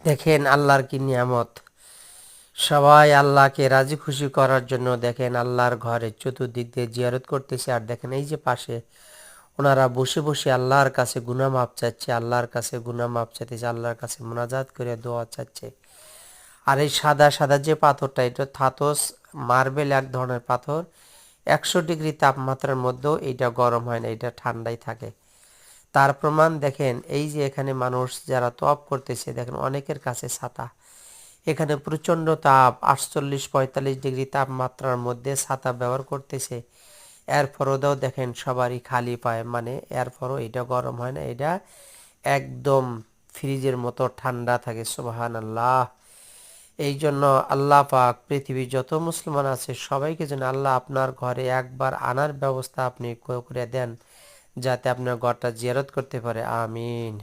দেখেন আল্লাহর কি নিয়ামত। সবাই আল্লাহকে রাজি খুশি করার জন্য দেখেন আল্লাহর ঘরে চতুর্দিক দিয়ে জিয়ারত করতেছে। আর দেখেন এই যে পাশে ওনারা বসে বসে আল্লাহর কাছে গুনাহ মাপ চাচ্ছে, আল্লাহর কাছে গুনাহ মাপ চাইতেছে, আল্লাহর কাছে মোনাজাত করে দোয়া চাচ্ছে। আর এই সাদা সাদা যে পাথরটা, এটা থাতস মার্বেল এক ধরনের পাথর। 100 ডিগ্রি তাপমাত্রার মধ্যেও এইটা গরম হয় না, এটা ঠান্ডাই থাকে। তার প্রমাণ দেখেন এই যে এখানে মানুষ যারা তওয়াব করতেছে, দেখেন অনেকের কাছে ছাতা। এখানে প্রচণ্ড তাপ, 48-45 ডিগ্রি তাপমাত্রার মধ্যে ছাতা ব্যবহার করতেছে। এরপরও দেখেন সবারই খালি পায়, মানে এরপরও এটা গরম হয় না, এটা একদম ফ্রিজের মতো ঠান্ডা থাকে। সুবহানাল্লাহ। এই জন্য আল্লাহ পাক পৃথিবীর যত মুসলমান আছে সবাইকে যেন আল্লাহ আপনার ঘরে একবার আনার ব্যবস্থা আপনি করে দেন, যাতে আপনার ঘরটা জিয়ারত করতে পারে। আমিন।